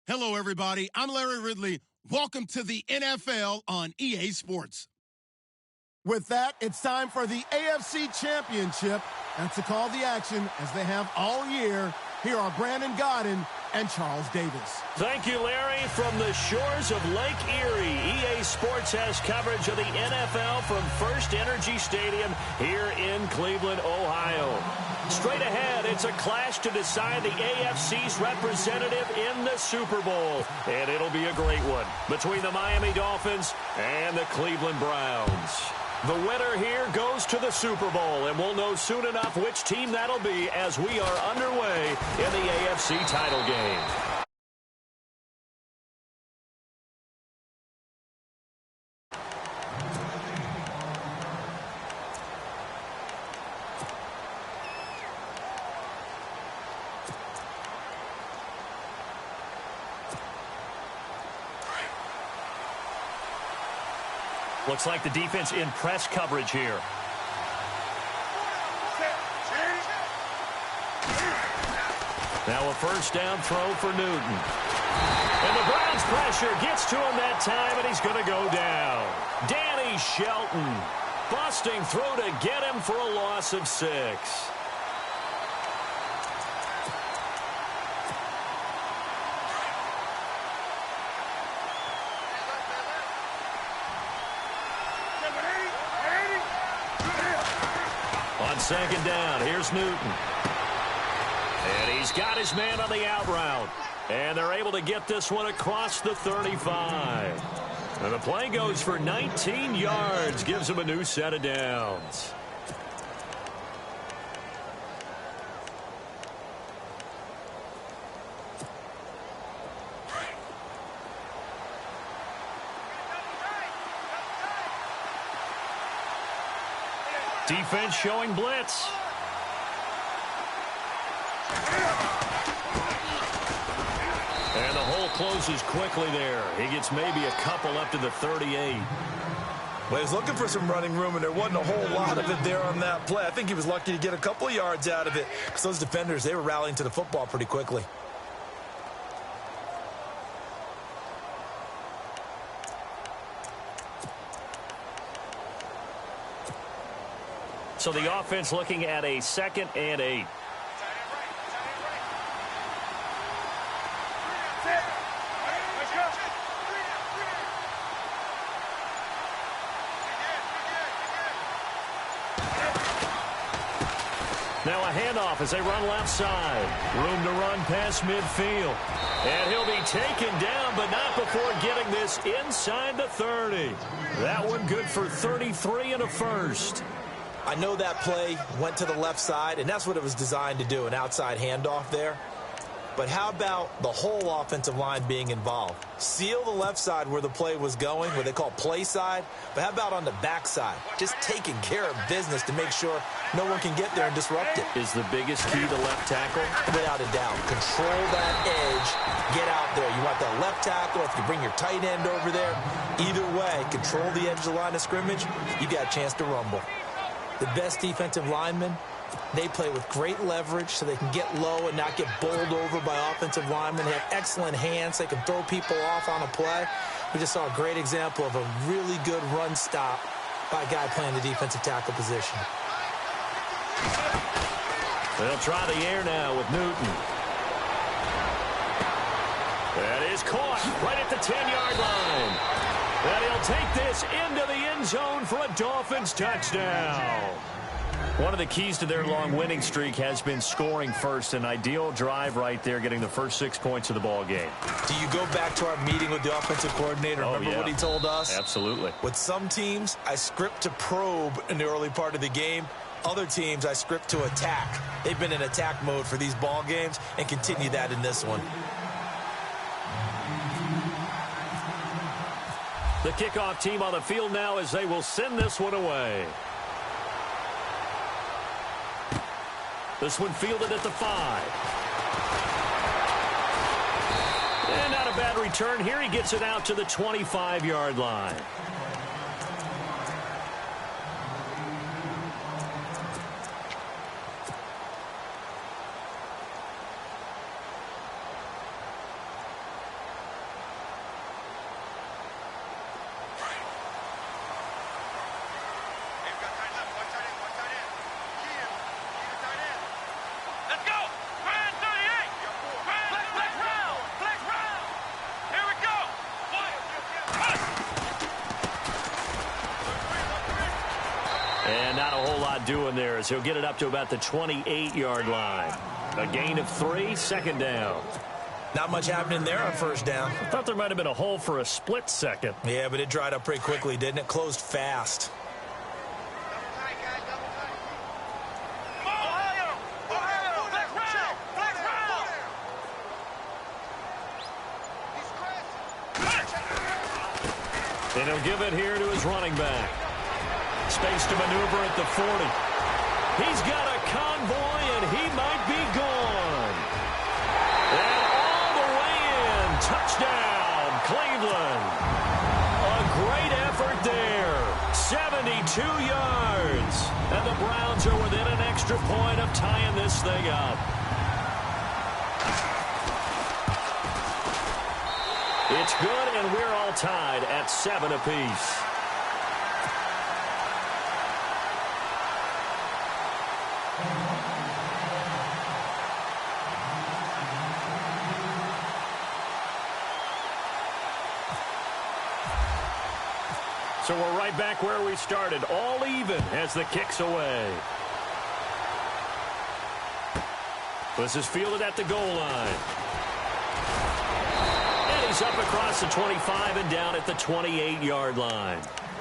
Hello, everybody. I'm Larry Ridley. Welcome to the NFL on EA Sports. With that, it's time for the AFC Championship. And to call the action, as they have all year, here are Brandon Godden and Charles Davis. Thank you, Larry. From the shores of Lake Erie, EA Sports has coverage of the NFL from First Energy Stadium here in Cleveland, Ohio. Straight ahead, it's a clash to decide the AFC's representative in the Super Bowl. And it'll be a great one between the Miami Dolphins and the Cleveland Browns. The winner here goes to the Super Bowl, and we'll know soon enough which team that'll be as we are underway in the AFC title game. Looks like the defense in press coverage here. Now a first down throw for Newton. And the Browns pressure gets to him that time, and he's going to go down. Danny Shelton busting through to get him for a loss of 6. On second down, here's Newton. And he's got his man on the out route. And they're able to get this one across the 35. And the play goes for 19 yards, gives him a new set of downs. Defense showing blitz. And the hole closes quickly there. He gets maybe a couple up to the 38. Well, he's looking for some running room, and there wasn't a whole lot of it there on that play. I think he was lucky to get a couple of yards out of it because those defenders, they were rallying to the football pretty quickly. So the offense looking at a 2nd and 8. Now a handoff as they run left side. Room to run past midfield. And he'll be taken down, but not before getting this inside the 30. That one good for 33 and a first. I know that play went to the left side, and that's what it was designed to do, an outside handoff there. But how about the whole offensive line being involved? Seal the left side where the play was going, what they call play side. But how about on the back side? Just taking care of business to make sure no one can get there and disrupt it. Is the biggest key to left tackle? Without a doubt. Control that edge. Get out there. You want that left tackle. If you bring your tight end over there, either way, control the edge of the line of scrimmage, you got a chance to rumble. The best defensive linemen, they play with great leverage so they can get low and not get bowled over by offensive linemen. They have excellent hands. They can throw people off on a play. We just saw a great example of a really good run stop by a guy playing the defensive tackle position. They'll try the air now with Newton. That is caught right at the 10-yard line. And he'll take this into the end zone for a Dolphins touchdown. One of the keys to their long winning streak has been scoring first. An ideal drive right there, getting the first 6 points of the ball game. Do you go back to our meeting with the offensive coordinator? Remember what he told us? Absolutely. With some teams, I script to probe in the early part of the game. Other teams, I script to attack. They've been in attack mode for these ball games and continue that in this one. The kickoff team on the field now as they will send this one away. This one fielded at the 5. And not a bad return here. He gets it out to the 25-yard line. whole lot doing there as he'll get it up to about the 28-yard line. A gain of 3, second down. Not much happening there on first down. I thought there might have been a hole for a split second. Yeah, but it dried up pretty quickly, didn't it? Closed fast. And he'll give it here to his running back. Space to maneuver at the 40. He's got a convoy, and he might be gone. And all the way in. Touchdown, Cleveland. A great effort there. 72 yards. And the Browns are within an extra point of tying this thing up. It's good, and we're all tied at 7 apiece. So we're right back where we started, all even as the kick's away. This is fielded at the goal line. He's up across the 25 and down at the 28-yard line.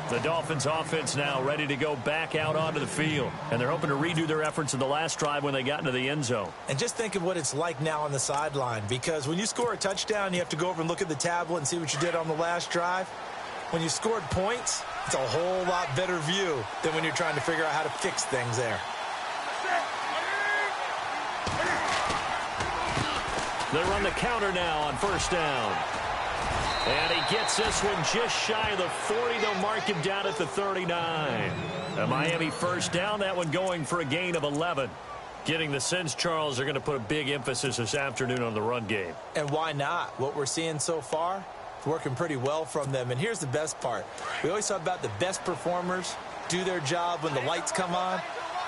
The Dolphins offense now ready to go back out onto the field. And they're hoping to redo their efforts in the last drive when they got into the end zone. And just think of what it's like now on the sideline. Because when you score a touchdown, you have to go over and look at the tablet and see what you did on the last drive. When you scored points, it's a whole lot better view than when you're trying to figure out how to fix things there. They run the counter now on first down. And he gets this one just shy of the 40. They'll mark him down at the 39. A Miami first down, that one going for a gain of 11. Getting the sense, Charles, are going to put a big emphasis this afternoon on the run game. And why not? What we're seeing so far, it's working pretty well from them. And here's the best part. We always talk about the best performers do their job when the lights come on.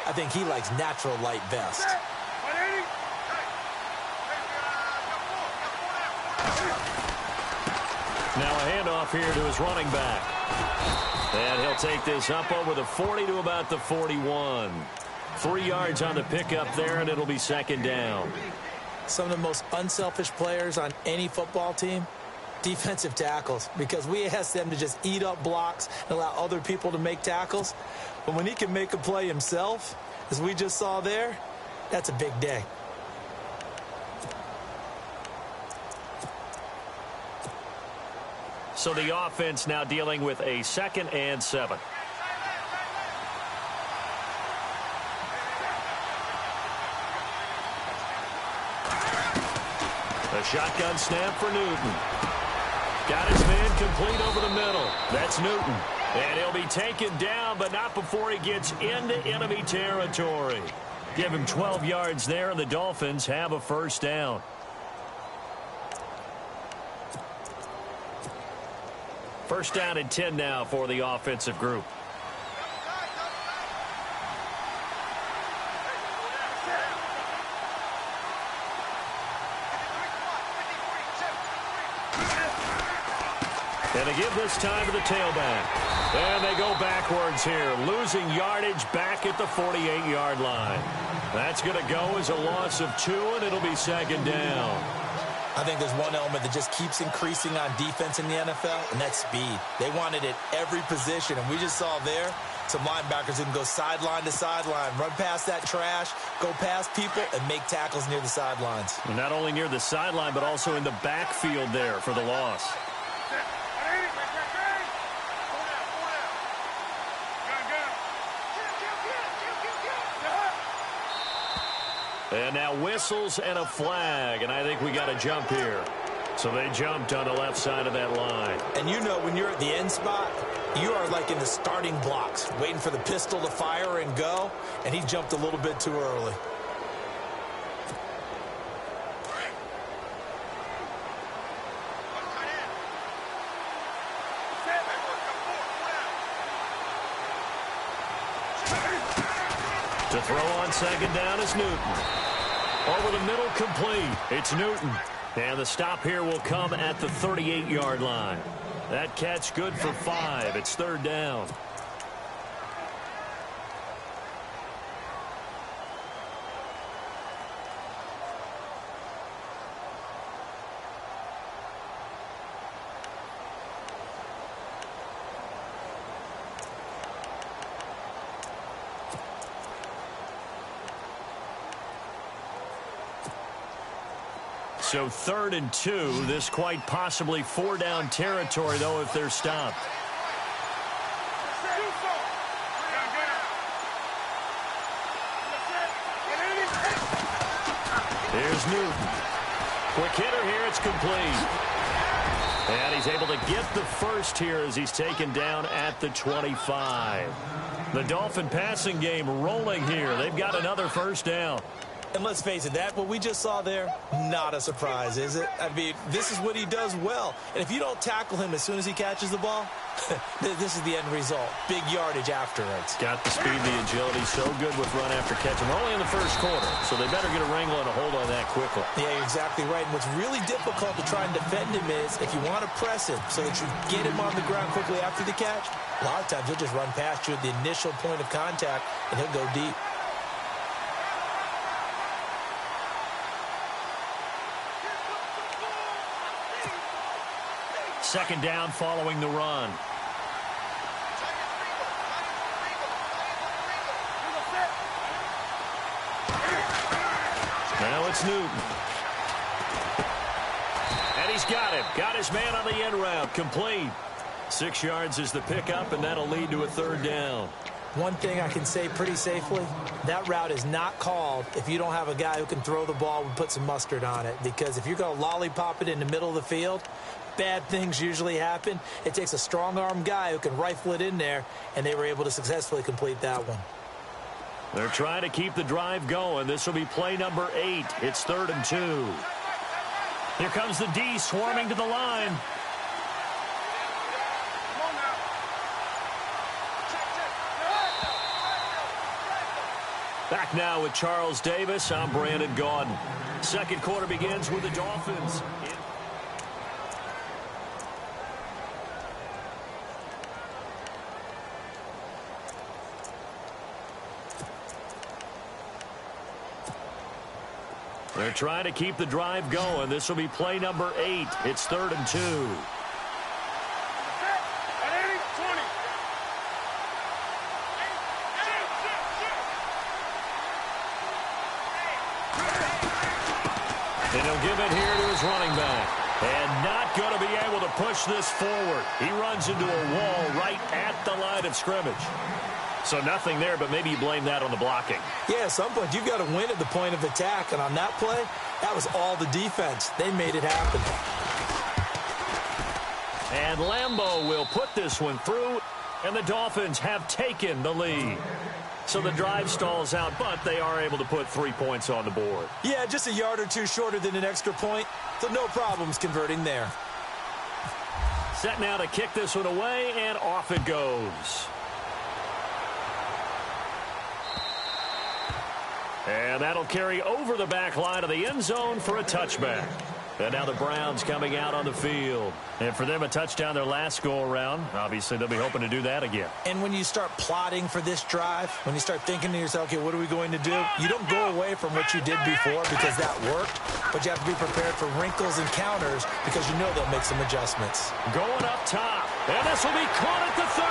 I think he likes natural light best. Now a handoff here to his running back. And he'll take this up over the 40 to about the 41. 3 yards on the pickup there, and it'll be second down. Some of the most unselfish players on any football team, defensive tackles, because we ask them to just eat up blocks and allow other people to make tackles. But when he can make a play himself, as we just saw there, that's a big day. So the offense now dealing with a 2nd and 7. A shotgun snap for Newton. Got his man complete over the middle. That's Newton. And he'll be taken down, but not before he gets into enemy territory. Give him 12 yards there, and the Dolphins have a first down. First down and 10 now for the offensive group. And they give this time to the tailback. And they go backwards here, losing yardage back at the 48-yard line. That's going to go as a loss of 2, and it'll be second down. I think there's one element that just keeps increasing on defense in the NFL, and that's speed. They want it at every position, and we just saw there some linebackers who can go sideline to sideline, run past that trash, go past people, and make tackles near the sidelines. And not only near the sideline, but also in the backfield there for the loss. And now whistles and a flag, and I think we got a jump here. So they jumped on the left side of that line. And you know when you're at the end spot, you are like in the starting blocks, waiting for the pistol to fire and go, and he jumped a little bit too early. To throw on second down is Newton. Over the middle, complete. It's Newton. And the stop here will come at the 38-yard line. That catch good for 5. It's third down. So 3rd and 2. This quite possibly 4-down territory, though, if they're stopped. Here's Newton. Quick hitter here. It's complete. And he's able to get the first here as he's taken down at the 25. The Dolphin passing game rolling here. They've got another first down. And let's face it, that what we just saw there, not a surprise, is it? I mean, this is what he does well. And if you don't tackle him as soon as he catches the ball, this is the end result. Big yardage afterwards. Got the speed, the agility, so good with run after catch. And we're only in the first quarter, so they better get a wrangle and a hold on that quickly. Yeah, you're exactly right. And what's really difficult to try and defend him is if you want to press him so that you get him on the ground quickly after the catch, a lot of times he'll just run past you at the initial point of contact, and he'll go deep. Second down following the run. Now it's Newton. And he's got him. Got his man on the end route. Complete. 6 yards is the pickup, and that'll lead to a 3rd down. One thing I can say pretty safely, that route is not called if you don't have a guy who can throw the ball and put some mustard on it. Because if you're going to lollipop it in the middle of the field, bad things usually happen. It takes a strong-arm guy who can rifle it in there, and they were able to successfully complete that one. They're trying to keep the drive going. This will be play number 8. It's 3rd and 2. Here comes the D swarming to the line. Back now with Charles Davis. I'm Brandon Gaudin. Second quarter begins with the Dolphins. They're trying to keep the drive going. This will be play number 8. It's 3rd and 2. And he'll give it here to his running back. And not going to be able to push this forward. He runs into a wall right at the line of scrimmage. So nothing there, but maybe you blame that on the blocking. Yeah, at some point, you've got to win at the point of attack. And on that play, that was all the defense. They made it happen. And Lambeau will put this one through. And the Dolphins have taken the lead. So the drive stalls out, but they are able to put 3 points on the board. Yeah, just a yard or two shorter than an extra point. So no problems converting there. Set now to kick this one away, and off it goes. And that'll carry over the back line of the end zone for a touchback. And now the Browns coming out on the field. And for them, a touchdown their last go-around. Obviously, they'll be hoping to do that again. And when you start plotting for this drive, when you start thinking to yourself, okay, what are we going to do? You don't go away from what you did before because that worked. But you have to be prepared for wrinkles and counters because you know they'll make some adjustments. Going up top. And this will be caught at the 30.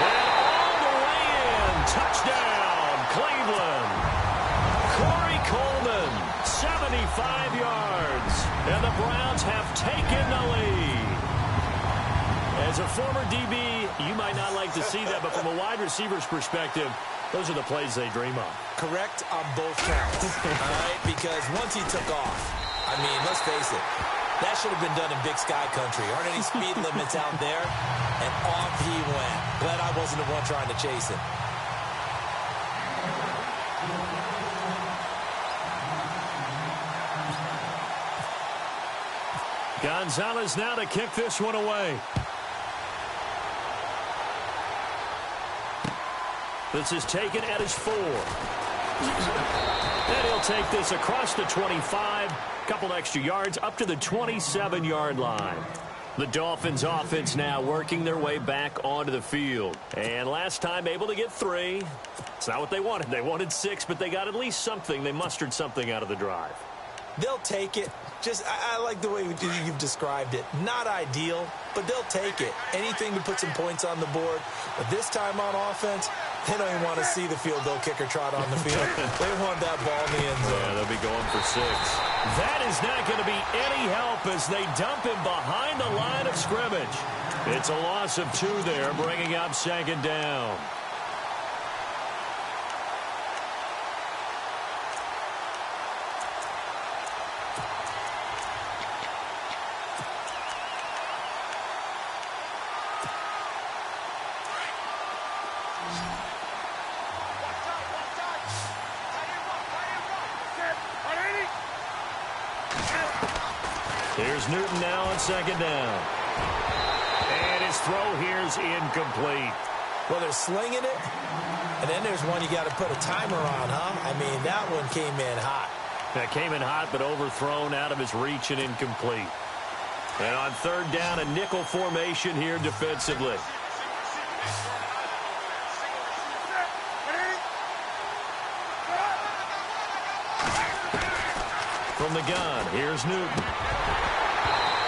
And all the way in. Touchdown, Cleveland. Corey Coleman. 75 yards, and the Browns have taken the lead. As a former DB, you might not like to see that, but from a wide receiver's perspective, those are the plays they dream of. Correct on both counts, all right? Because once he took off, I mean, let's face it, that should have been done in Big Sky Country. Aren't any speed limits out there? And off he went. Glad I wasn't the one trying to chase him. Gonzalez now to kick this one away. This is taken at his 4. And he'll take this across the 25. Couple extra yards up to the 27-yard line. The Dolphins offense now working their way back onto the field. And last time able to get 3. It's not what they wanted. They wanted 6, but they got at least something. They mustered something out of the drive. They'll take it. Just, I like the way you've described it. Not ideal, but they'll take it. Anything to put some points on the board. But this time on offense, They don't even want to see the field goal kicker trot on the field. They want that ball in the end zone. Yeah, they'll be going for 6. That is not going to be any help as they dump him behind the line of scrimmage. It's a loss of 2 there, bringing up 2nd down. Here's Newton now on 2nd down. And his throw here is incomplete. Well, they're slinging it, and then there's one you got to put a timer on, huh? I mean, that one came in hot. That came in hot, but overthrown out of his reach and incomplete. And on 3rd down, a nickel formation here defensively. From the gun, here's Newton.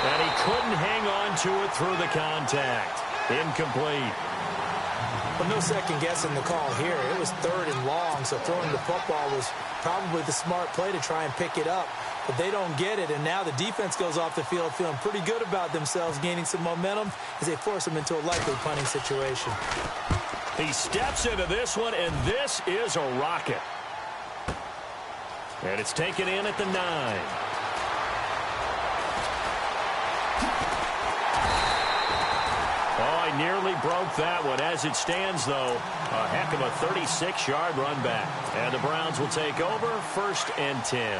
And he couldn't hang on to it through the contact. Incomplete. Well, no second guessing the call here. It was 3rd and long, so throwing the football was probably the smart play to try and pick it up. But they don't get it, and now the defense goes off the field feeling pretty good about themselves, gaining some momentum as they force them into a likely punting situation. He steps into this one, and this is a rocket. And it's taken in at the 9. Oh, he nearly broke that one. As it stands, though, a heck of a 36-yard run back. And the Browns will take over 1st and 10.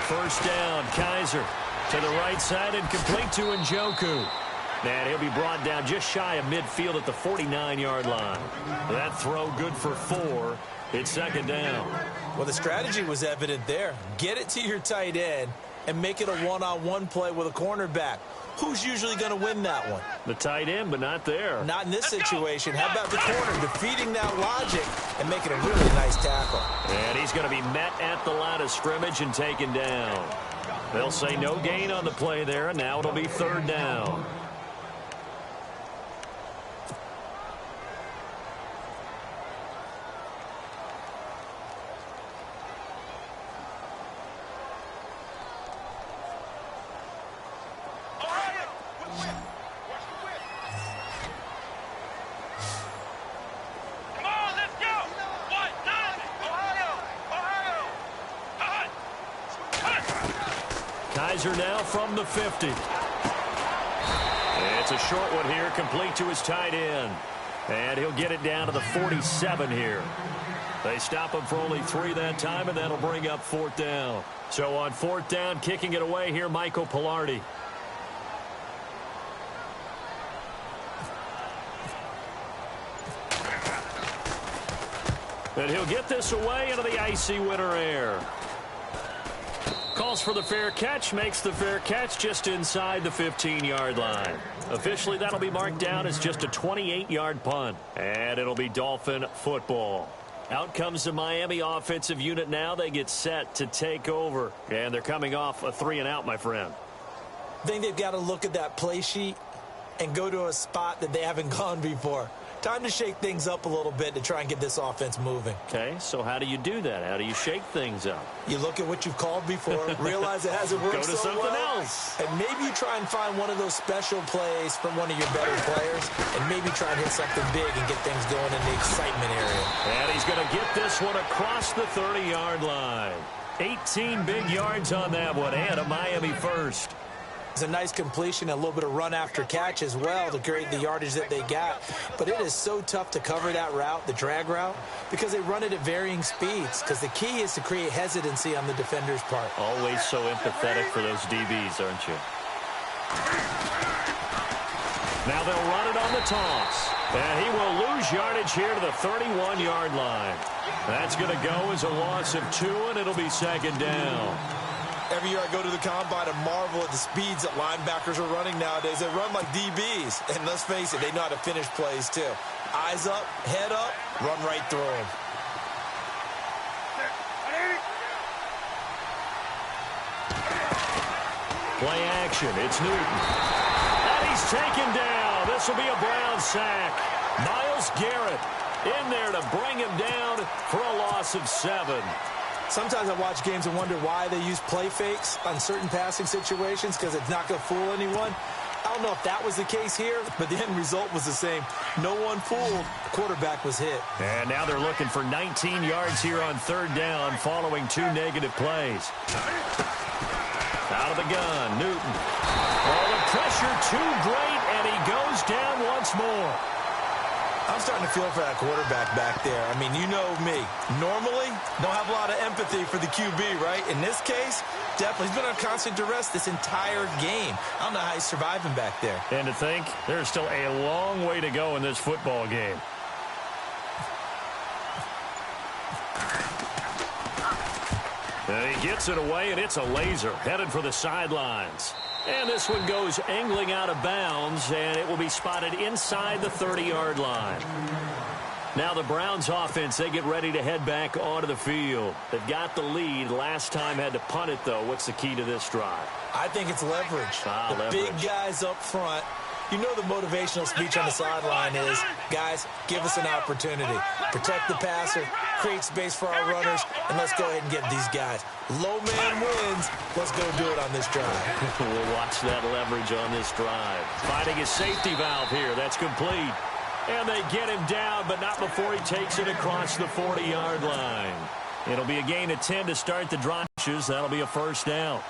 First down, Kaiser to the right side and complete to Njoku. And he'll be brought down just shy of midfield at the 49-yard line. That throw good for 4. It's 2nd down. Well, the strategy was evident there. Get it to your tight end and make it a one-on-one play with a cornerback. Who's usually going to win that one? The tight end, but not there. Not in this situation. How about the corner defeating that logic and making a really nice tackle? And he's going to be met at the line of scrimmage and taken down. They'll say no gain on the play there, and now it'll be 3rd down. Kaiser now from the 50. It's a short one here, complete to his tight end. And he'll get it down to the 47 here. They stop him for only 3 that time, and that'll bring up 4th down. So on 4th down, kicking it away here, Michael Pilardi. And he'll get this away into the icy winter air. Calls for the fair catch, makes the fair catch just inside the 15-yard line. Officially, that'll be marked down as just a 28-yard punt. And it'll be Dolphin football. Out comes the Miami offensive unit now. They get set to take over. And they're coming off a 3-and-out, my friend. I think they've got to look at that play sheet and go to a spot that they haven't gone before. Time to shake things up a little bit to try and get this offense moving. Okay, so how do you do that? How do you shake things up? You look at what you've called before, realize it hasn't worked so so something well, else. and maybe you try and find one of those special plays from one of your better players, and maybe try and hit something big and get things going in the excitement area. And he's going to get this one across the 30-yard line. 18 big yards on that one, and a Miami first. It's a nice completion, a little bit of run after catch as well to create the yardage that they got. But it is so tough to cover that route, the drag route, because they run it at varying speeds. Because the key is to create hesitancy on the defender's part. Always so empathetic for those DBs, aren't you? Now they'll run it on the toss. And he will lose yardage here to the 31-yard line. That's going to go as a loss of 2, and it'll be 2nd down. Every year I go to the combine and marvel at the speeds that linebackers are running nowadays. They run like DBs. And let's face it, they know how to finish plays too. Eyes up, head up, run right through them. Play action. It's Newton. And he's taken down. This will be a Brown sack. Myles Garrett in there to bring him down for a loss of 7. Sometimes I watch games and wonder why they use play fakes on certain passing situations, because it's not going to fool anyone. I don't know if that was the case here, but the end result was the same. No one fooled. The quarterback was hit. And now they're looking for 19 yards here on 3rd down following 2 negative plays. Out of the gun, Newton. Oh, the pressure too great, and he goes down once more. I'm starting to feel for that quarterback back there. I mean, you know me. Normally, don't have a lot of empathy for the QB, right? In this case, definitely. He's been on constant duress this entire game. I don't know how he's surviving back there. And to think, there's still a long way to go in this football game. And he gets it away, and it's a laser headed for the sidelines. And this one goes angling out of bounds, and it will be spotted inside the 30-yard line. Now the Browns offense, they get ready to head back onto the field. They've got the lead. Last time had to punt it, though. What's the key to this drive? I think it's leverage. The big guys up front. You know the motivational speech on the sideline is, guys, give us an opportunity. Protect the passer, create space for our runners, and let's go ahead and get these guys. Low man wins. Let's go do it on this drive. We'll watch that leverage on this drive. Finding his safety valve here. That's complete. And they get him down, but not before he takes it across the 40-yard line. It'll be a gain of 10 to start the drive. That'll be a 1st down.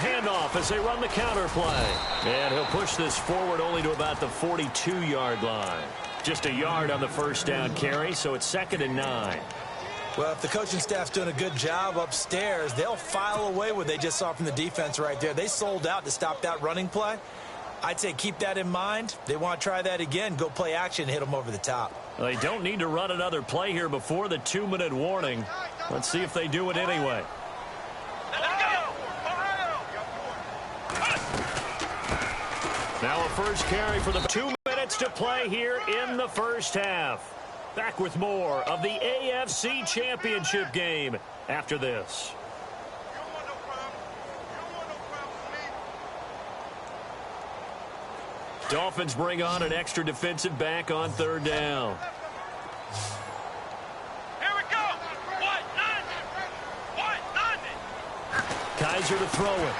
Handoff as they run the counter play. And he'll push this forward only to about the 42-yard line. Just a yard on the 1st down carry, so it's 2nd and 9. Well, if the coaching staff's doing a good job upstairs, they'll file away what they just saw from the defense right there. They sold out to stop that running play. I'd say keep that in mind. They want to try that again. Go play action, hit them over the top. Well, they don't need to run another play here before the 2-minute warning. Let's see if they do it anyway. Now a first carry for the 2 minutes to play here in the 1st half. Back with more of the AFC Championship game after this. Dolphins bring on an extra defensive back on 3rd down. Here we go. Kaiser to throw it.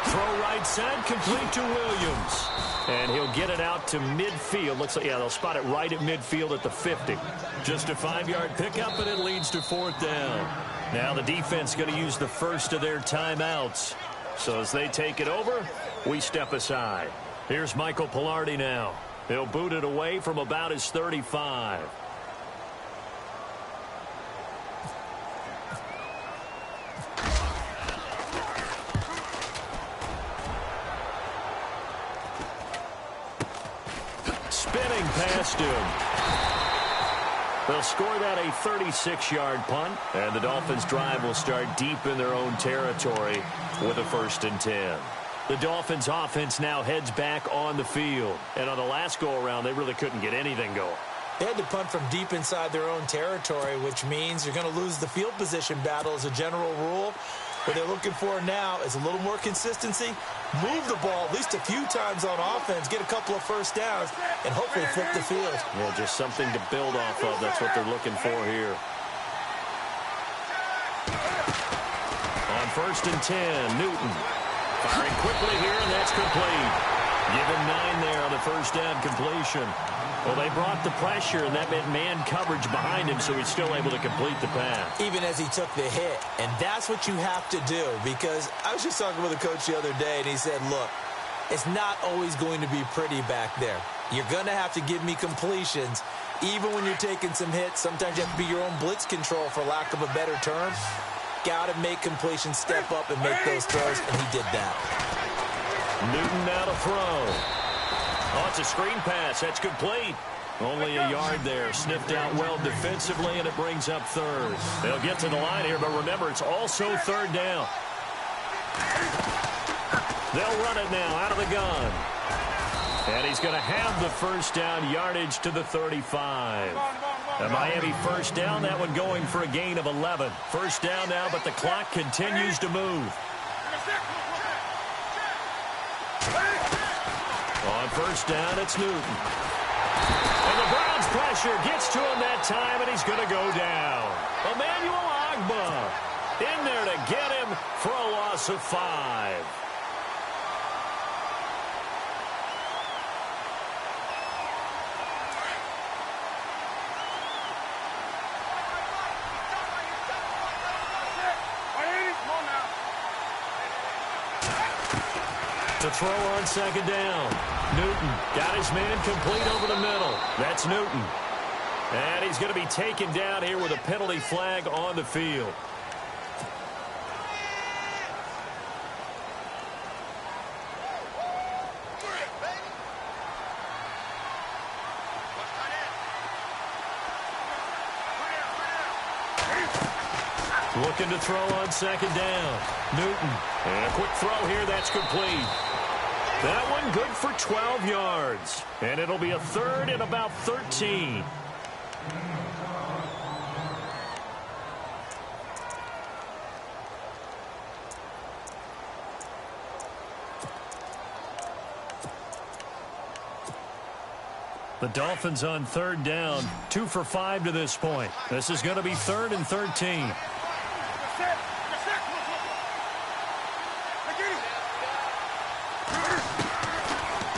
Throw right side, complete to Williams. And he'll get it out to midfield. Looks like, yeah, they'll spot it right at midfield at the 50. Just a 5-yard pickup, and it leads to 4th down. Now the defense going to use the first of their timeouts. So as they take it over, we step aside. Here's Michael Pilardi now. He'll boot it away from about his 35. Spinning past him. They'll score that a 36-yard punt, and the Dolphins' drive will start deep in their own territory with a 1st and 10. The Dolphins' offense now heads back on the field, and on the last go-around, they really couldn't get anything going. They had to punt from deep inside their own territory, which means you're going to lose the field position battle as a general rule. What they're looking for now is a little more consistency, move the ball at least a few times on offense, get a couple of 1st downs, and hopefully flip the field. Yeah, just something to build off of. That's what they're looking for here. On 1st and 10, Newton. Firing quickly here, and that's complete. Give him 9 there on the 1st down completion. Well, they brought the pressure, and that meant man coverage behind him, so he's still able to complete the pass. Even as he took the hit. And that's what you have to do, because I was just talking with a coach the other day, and he said, look, it's not always going to be pretty back there. You're going to have to give me completions. Even when you're taking some hits, sometimes you have to be your own blitz control, for lack of a better term. Got to make completions, step up, and make those throws, and he did that. Newton now to throw. Oh, it's a screen pass. That's complete. Only a yard there. Sniffed out well defensively, and it brings up 3rd. They'll get to the line here, but remember, it's also 3rd down. They'll run it now out of the gun. And he's going to have the first down, yardage to the 35. A Miami first down, that one going for a gain of 11. First down now, but the clock continues to move. On first down, it's Newton. And the Browns pressure gets to him that time, and he's going to go down. Emmanuel Ogbah in there to get him for a loss of 5. To throw on second down. Newton got his man complete over the middle. That's Newton. And he's going to be taken down here with a penalty flag on the field. Looking to throw on second down. Newton. And a quick throw here. That's complete. That one good for 12 yards. And it'll be a third and about 13. The Dolphins on third down. 2 for 5 to this point. This is going to be third and 13.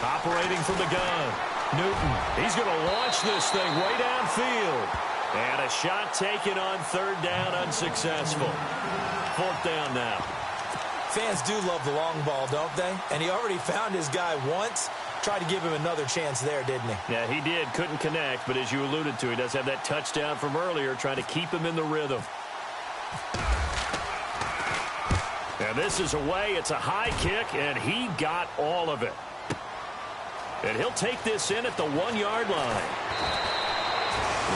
Operating from the gun. Newton. He's going to launch this thing way downfield. And a shot taken on third down, unsuccessful. Fourth down now. Fans do love the long ball, don't they? And he already found his guy once. Tried to give him another chance there, didn't he? Yeah, he did. Couldn't connect, but as you alluded to, he does have that touchdown from earlier, trying to keep him in the rhythm. And this is away. It's a high kick, and he got all of it. And he'll take this in at the 1-yard line.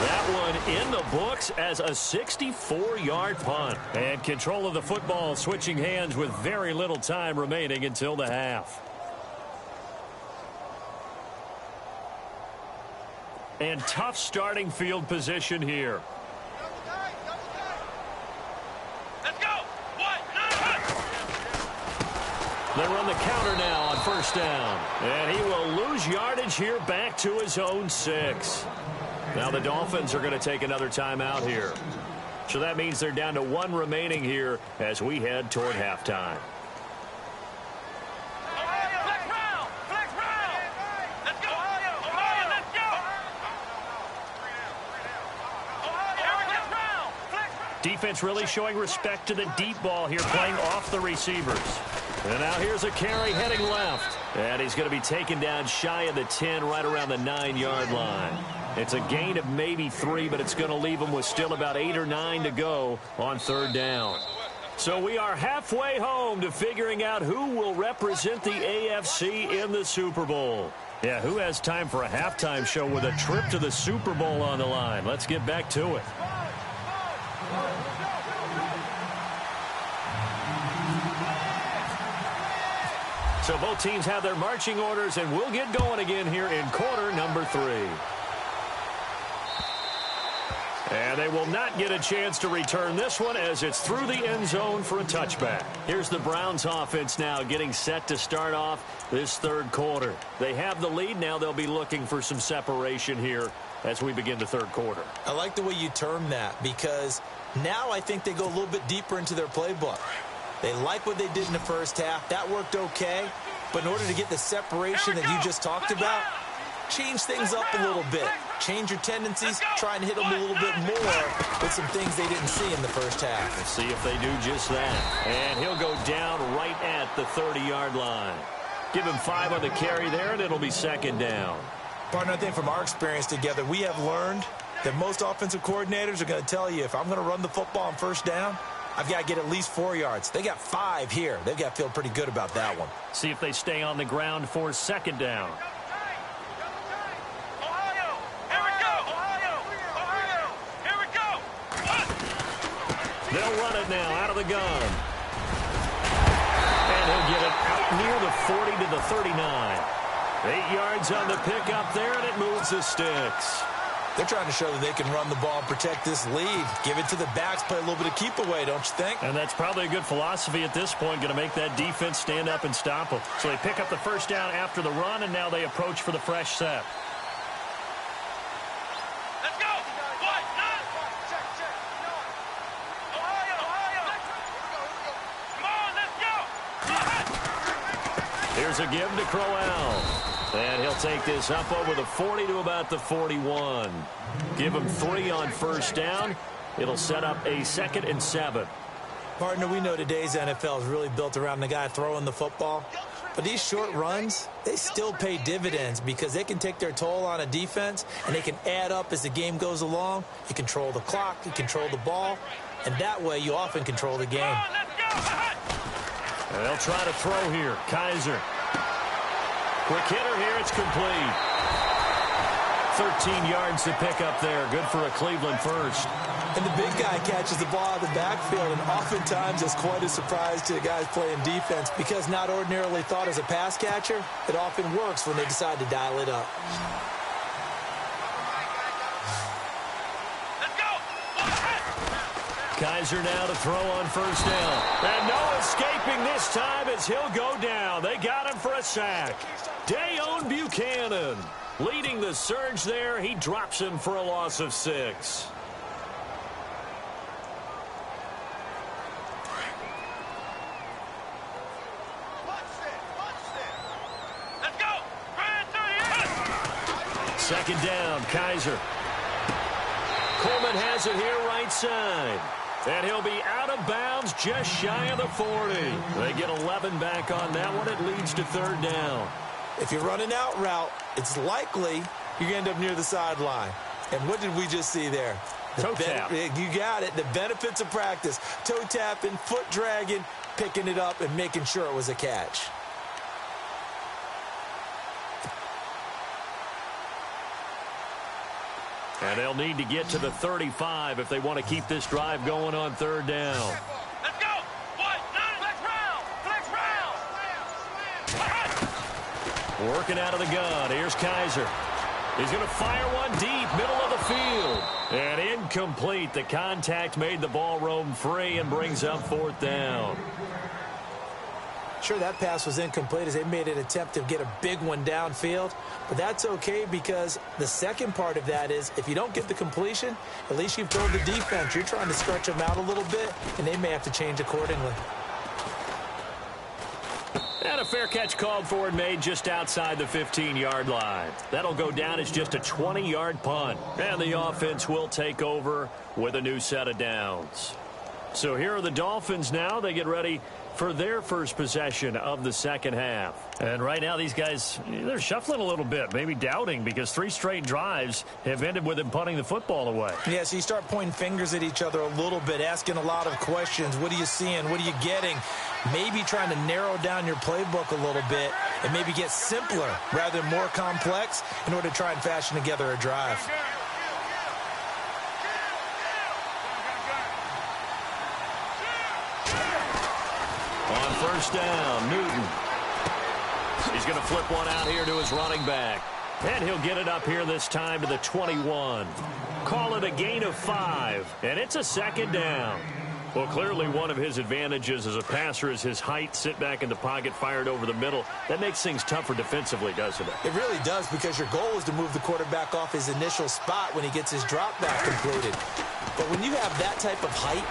That one in the books as a 64-yard punt. And control of the football switching hands with very little time remaining until the half. And tough starting field position here. Let's go. They run the counter now on first down. And he will lose yardage here back to his own 6. Now the Dolphins are going to take another timeout here. So that means they're down to 1 remaining here as we head toward halftime. Defense really showing respect to the deep ball here, playing off the receivers. And now here's a carry heading left. And he's going to be taken down shy of the 10, right around the 9-yard line. It's a gain of maybe 3, but it's going to leave him with still about 8 or 9 to go on third down. So we are halfway home to figuring out who will represent the AFC in the Super Bowl. Yeah, who has time for a halftime show with a trip to the Super Bowl on the line? Let's get back to it. So both teams have their marching orders, and we'll get going again here in quarter number 3. And they will not get a chance to return this one as it's through the end zone for a touchback. Here's the Browns offense now getting set to start off this third quarter. They have the lead. Now they'll be looking for some separation here as we begin the third quarter. I like the way you term that, because now I think they go a little bit deeper into their playbook. They like what they did in the first half. That worked okay. But in order to get the separation that you just talked about, change things up a little bit. Change your tendencies. Try and hit them a little bit more with some things they didn't see in the first half. We'll see if they do just that. And he'll go down right at the 30-yard line. Give him 5 on the carry there, and it'll be second down. Partner, I think from our experience together, we have learned that most offensive coordinators are going to tell you, if I'm going to run the football on first down, I've got to get at least 4 yards. They got 5 here. They've got to feel pretty good about that one. See if they stay on the ground for second down. Ohio, here we go. Ohio, here we go. They'll run it now out of the gun. And he'll get it out near the 40 to the 39. 8 yards on the pickup there, and it moves the sticks. They're trying to show that they can run the ball and protect this lead. Give it to the backs, play a little bit of keep away, don't you think? And that's probably a good philosophy at this point, going to make that defense stand up and stop them. So they pick up the first down after the run, and now they approach for the fresh set. Let's go. What? Check. Ohio. Come on, let's go. Here's a give to Crowell. And he'll take this up over the 40 to about the 41. Give him 3 on first down. It'll set up a 2nd and 7. Partner, we know today's NFL is really built around the guy throwing the football. But these short runs, they still pay dividends because they can take their toll on a defense, and they can add up as the game goes along. You control the clock, you control the ball, and that way you often control the game. Come on, let's go. And they'll try to throw here. Kaiser. Quick hitter here. It's complete. 13 yards to pick up there. Good for a Cleveland first. And the big guy catches the ball out of the backfield, and oftentimes it's quite a surprise to the guys playing defense because not ordinarily thought as a pass catcher, it often works when they decide to dial it up. Let's go. Kaiser now to throw on first down. And no escaping this time as he'll go down. They got him for a sack. Dayon Buchanan leading the surge there. He drops him for a loss of 6. Let's go. Second down, Kaiser. Coleman has it here right side. And he'll be out of bounds just shy of the 40. They get 11 back on that one. It leads to 3rd down. If you're running out route, it's likely you're going to end up near the sideline. And what did we just see there? Toe tap. You got it. The benefits of practice. Toe tapping, foot dragging, picking it up, and making sure it was a catch. And they'll need to get to the 35 if they want to keep this drive going on 3rd down. Let's go. What? Flex round. Working out of the gun. Here's Kaiser. He's going to fire one deep, middle of the field. And incomplete. The contact made the ball roam free and brings up 4th down. Sure, that pass was incomplete as they made an attempt to get a big one downfield. But that's okay because the second part of that is if you don't get the completion, at least you've told the defense you're trying to stretch them out a little bit, and they may have to change accordingly. And a fair catch called for and made just outside the 15-yard line. That'll go down as just a 20-yard punt. And the offense will take over with a new set of downs. So here are the Dolphins now. They get ready for their first possession of the second half. And right now these guys, they're shuffling a little bit, maybe doubting because 3 straight drives have ended with them punting the football away. Yeah, so you start pointing fingers at each other a little bit, asking a lot of questions. What are you seeing? What are you getting? Maybe trying to narrow down your playbook a little bit and maybe get simpler rather than more complex in order to try and fashion together a drive. On first down, Newton. He's going to flip one out here to his running back. And he'll get it up here this time to the 21. Call it a gain of 5. And it's a 2nd down. Well, clearly one of his advantages as a passer is his height. Sit back in the pocket, fired over the middle. That makes things tougher defensively, doesn't it? It really does because your goal is to move the quarterback off his initial spot when he gets his drop back completed. But when you have that type of height,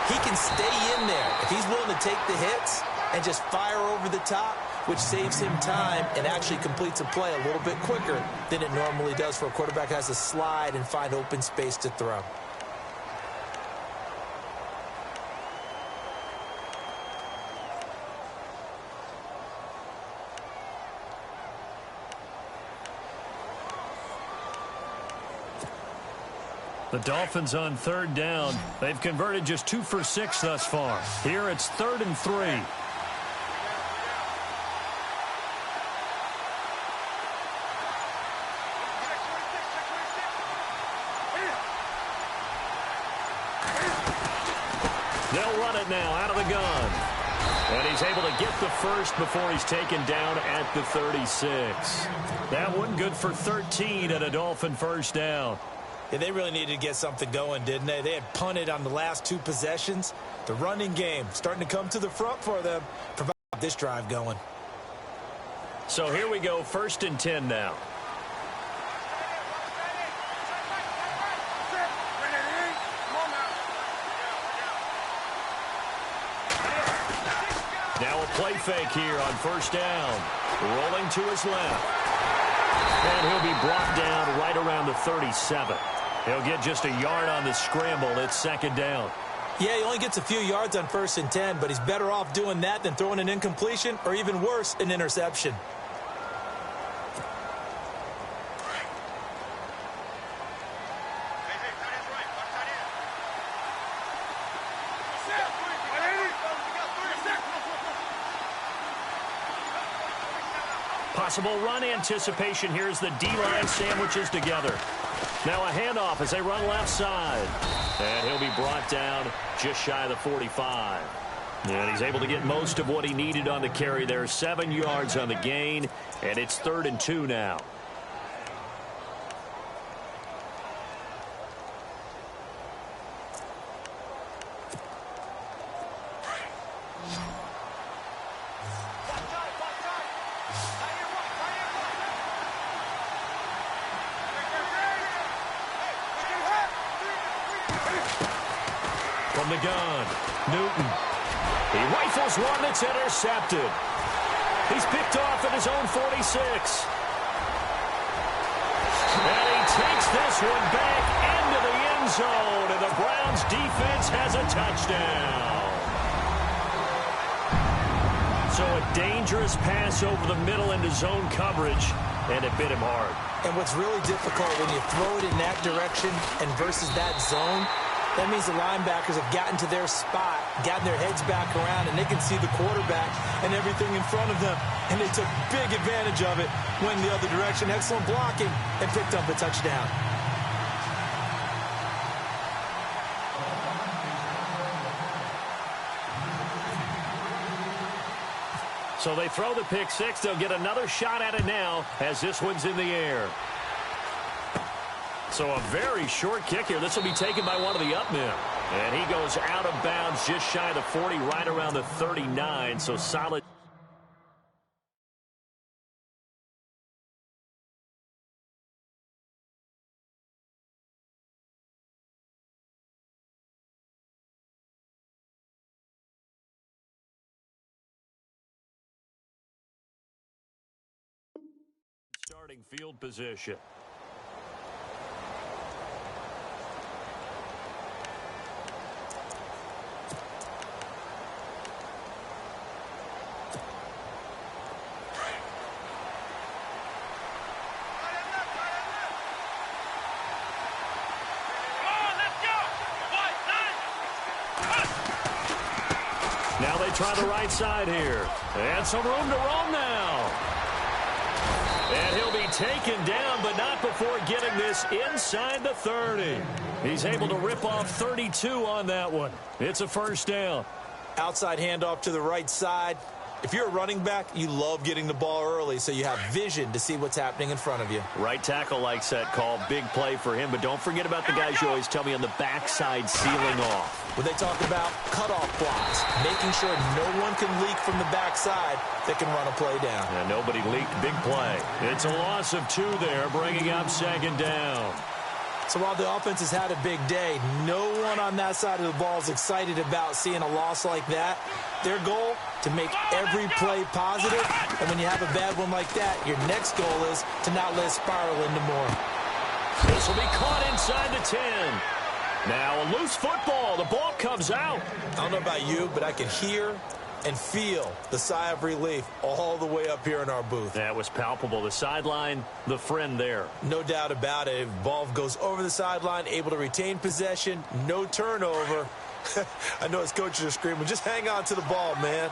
he can stay in there. If he's willing to take the hits and just fire over the top, which saves him time and actually completes a play a little bit quicker than it normally does for a quarterback who has to slide and find open space to throw. The Dolphins on 3rd down. They've converted just 2 for 6 thus far. Here it's 3rd and 3. They'll run it now out of the gun. And he's able to get the first before he's taken down at the 36. That one good for 13 and a Dolphin first down. Yeah, they really needed to get something going, didn't they? They had punted on the last 2 possessions. The running game starting to come to the front for them. Provide this drive going. So here we go, 1st and 10 now. Now a play fake here on 1st down. Rolling to his left. And he'll be brought down right around the 37. He'll get just a yard on the scramble. It's 2nd down. Yeah, he only gets a few yards on 1st and 10, but he's better off doing that than throwing an incompletion or even worse, an interception. Possible run anticipation here as the D-line sandwiches together. Now a handoff as they run left side. And he'll be brought down just shy of the 45. And he's able to get most of what he needed on the carry there. 7 yards on the gain, and it's 3rd and 2 now. From the gun, Newton. He rifles one that's intercepted. He's picked off at his own 46. And he takes this one back into the end zone, and the Browns defense has a touchdown. So a dangerous pass over the middle into zone coverage, and it bit him hard. And what's really difficult when you throw it in that direction and versus that zone, that means the linebackers have gotten to their spot, gotten their heads back around, and they can see the quarterback and everything in front of them. And they took big advantage of it, went the other direction, excellent blocking, and picked up a touchdown. So they throw the pick six. They'll get another shot at it now as this one's in the air. So a very short kick here. This will be taken by one of the up men. And he goes out of bounds just shy of the 40, right around the 39. So solid. Starting field position. Now they try the right side here. And some room to roam now. And he'll be taken down, but not before getting this inside the 30. He's able to rip off 32 on that one. It's a first down. Outside handoff to the right side. If you're a running back, you love getting the ball early so you have vision to see what's happening in front of you. Right tackle likes that call. Big play for him, but don't forget about the guys you always tell me on the backside sealing off. When they talk about cutoff blocks, making sure no one can leak from the backside that can run a play down. And nobody leaked. Big play. It's a loss of 2 there, bringing up second down. So while the offense has had a big day, no one on that side of the ball is excited about seeing a loss like that. Their goal, to make every play positive. And when you have a bad one like that, your next goal is to not let it spiral into more. This will be caught inside the 10. Now a loose football. The ball comes out. I don't know about you, but I can hear and feel the sigh of relief all the way up here in our booth. That was palpable. The sideline, the friend there. No doubt about it. Ball goes over the sideline, able to retain possession, no turnover. I know his coaches are screaming, just hang on to the ball, man.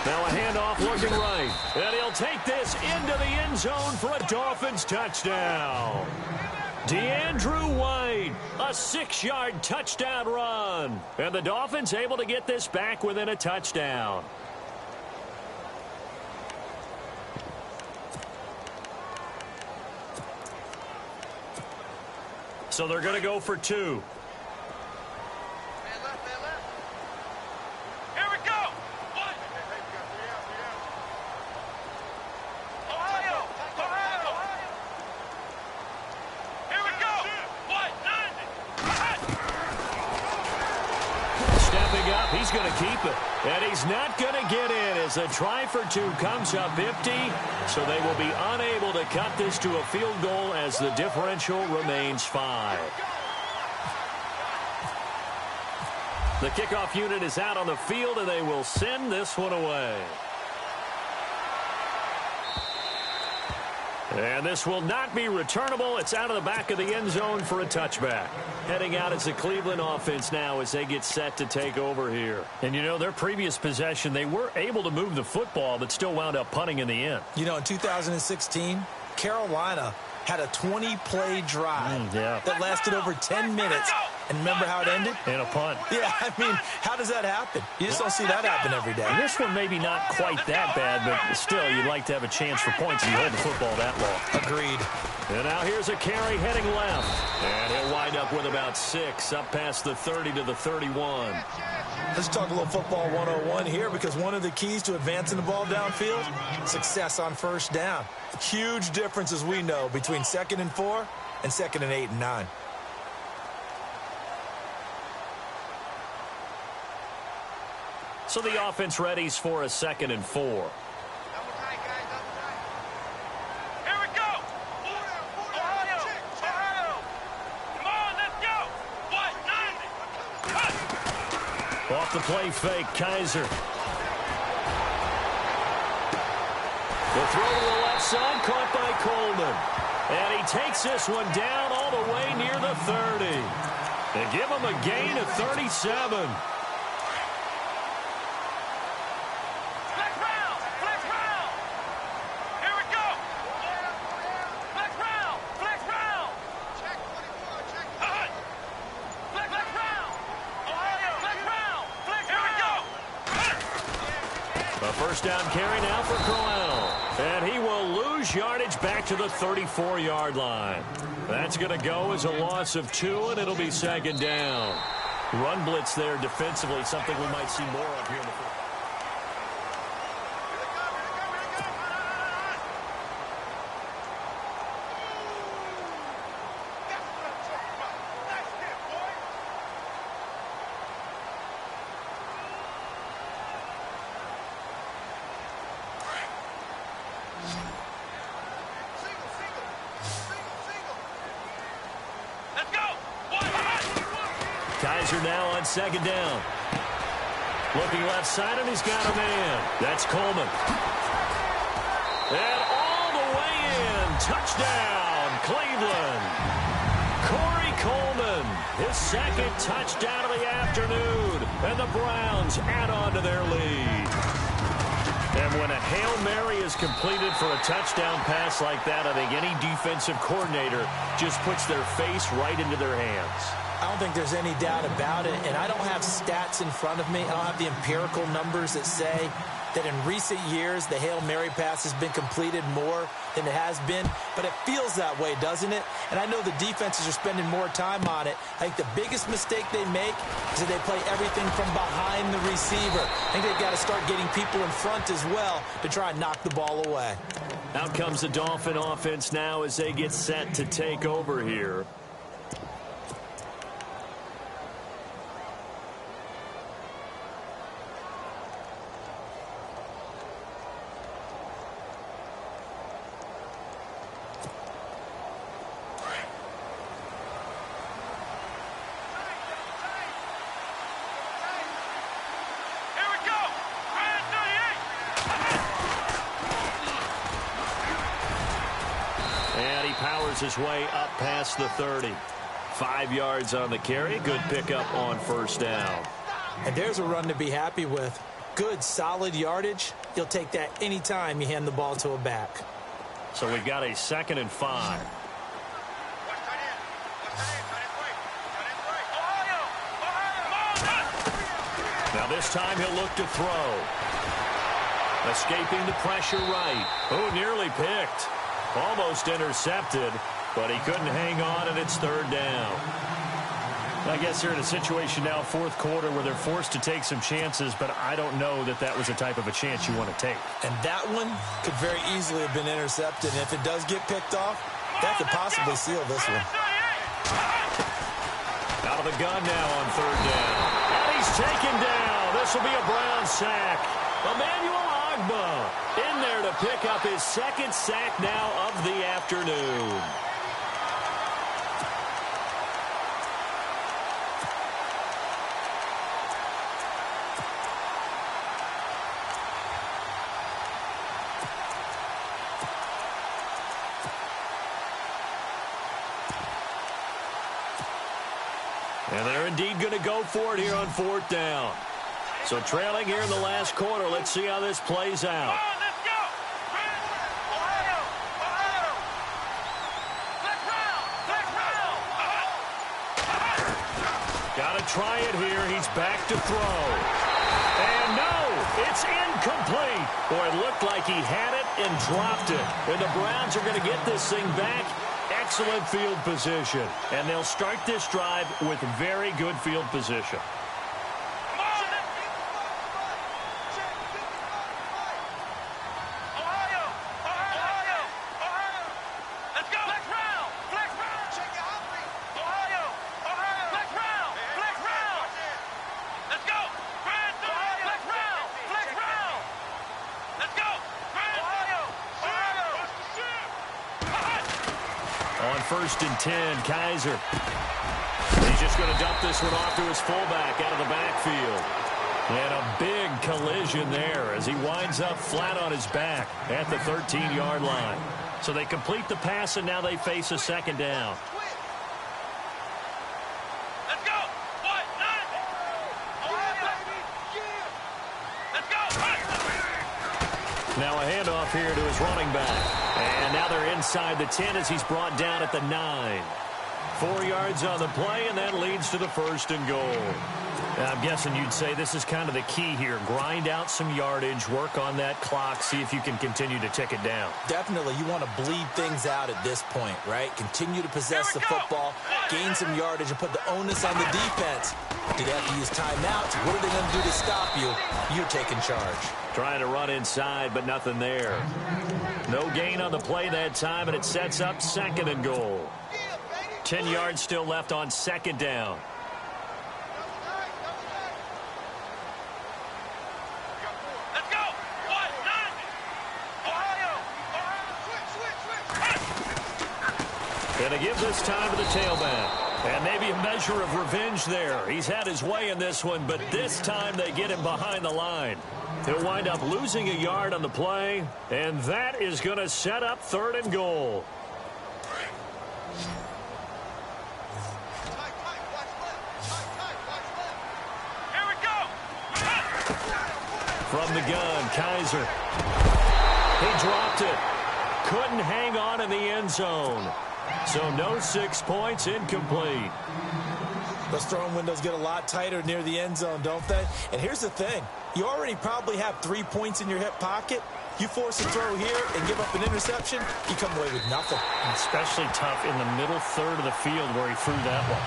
Now a handoff looking right. And he'll take this into the end zone for a Dolphins touchdown. DeAndrew White, a 6-yard touchdown run. And the Dolphins able to get this back within a touchdown. So they're going to go for 2. He's going to keep it. And he's not going to get in as a try for 2 comes up empty. So they will be unable to cut this to a field goal as the differential remains 5. The kickoff unit is out on the field, and they will send this one away. And this will not be returnable. It's out of the back of the end zone for a touchback. Heading out as the Cleveland offense now as they get set to take over here. And, you know, their previous possession, they were able to move the football but still wound up punting in the end. You know, in 2016, Carolina had a 20-play drive that lasted over 10 minutes. And remember how it ended? In a punt. Yeah, I mean, how does that happen? You just don't see that happen every day. And this one maybe not quite that bad, but still, you'd like to have a chance for points if you hold the football that long. Agreed. And now here's a carry heading left. And he'll wind up with about 6 up past the 30 to the 31. Let's talk a little football 101 here, because one of the keys to advancing the ball downfield, success on first down. Huge difference, as we know, between 2nd and 4 and 2nd and 8 and 9. So the offense readies for a 2nd and 4. Here we go. Ohio. Come on, let's go. What? 90. Off the play fake, Kaiser. The throw to the left side, caught by Coleman. And he takes this one down all the way near the 30. They give him a gain of 37. First down carry now for Corral. And he will lose yardage back to the 34-yard line. That's going to go as a loss of 2, and it'll be 2nd down. Run blitz there defensively, something we might see more of here in the fourth. Kaiser now on 2nd down. Looking left side, and he's got a man. That's Coleman. And all the way in. Touchdown, Cleveland. Corey Coleman, his 2nd touchdown of the afternoon. And the Browns add on to their lead. And when a Hail Mary is completed for a touchdown pass like that, I think any defensive coordinator just puts their face right into their hands. I don't think there's any doubt about it, and I don't have stats in front of me. I don't have the empirical numbers that say that in recent years the Hail Mary pass has been completed more than it has been, but it feels that way, doesn't it? And I know the defenses are spending more time on it. I think the biggest mistake they make is that they play everything from behind the receiver. I think they've got to start getting people in front as well to try and knock the ball away. Out comes the Dolphin offense now as they get set to take over here. His way up past the 30. 5 yards on the carry. Good pickup on first down. And there's a run to be happy with. Good, solid yardage. You'll take that anytime you hand the ball to a back. So we've got a 2nd and 5. Now this time he'll look to throw. Escaping the pressure right. Oh, nearly picked. Almost intercepted, but he couldn't hang on, and it's third down. I guess they're in a situation now, fourth quarter, where they're forced to take some chances, but I don't know that that was the type of a chance you want to take. And that one could very easily have been intercepted, and if it does get picked off, that could possibly seal this one. Out of the gun now on third down. And he's taken down. This will be a Brown sack. Emmanuel Ogbah in there to pick up his second sack now of the afternoon. And they're indeed going to go for it here on fourth down. So trailing here in the last quarter. Let's see how this plays out. Let's go! Ohio! Ohio! Let's round! Got to try it here. He's back to throw. And no, it's incomplete. Boy, it looked like he had it and dropped it. And the Browns are going to get this thing back. Excellent field position. And they'll start this drive with very good field position. First and 10, Kaiser. He's just going to dump this one off to his fullback out of the backfield. And a big collision there as he winds up flat on his back at the 13-yard line. So they complete the pass, and now they face a second down. Let's go! What? Let's go! Now a handoff here to his running back. And now they're inside the 10 as he's brought down at the 9. 4 yards on the play, and that leads to the first and goal. I'm guessing you'd say this is kind of the key here. Grind out some yardage, work on that clock, see if you can continue to tick it down. Definitely, you want to bleed things out at this point, right? Continue to possess the football, gain some yardage, and put the onus on the defense. Do they have to use timeouts? What are they going to do to stop you? You're taking charge. Trying to run inside, but nothing there. No gain on the play that time, and it sets up second and goal. 10 yards still left on second down. Let's go! What? Ohio! And they give this time to the tailback. And maybe a measure of revenge there. He's had his way in this one, but this time they get him behind the line. He'll wind up losing a yard on the play, and that is going to set up third and goal. Here we go! From the gun, Kaiser. He dropped it. Couldn't hang on in the end zone. So no 6 points, incomplete. Those throwing windows get a lot tighter near the end zone, don't they? And here's the thing. You already probably have 3 points in your hip pocket. You force a throw here and give up an interception, you come away with nothing. Especially tough in the middle third of the field where he threw that one.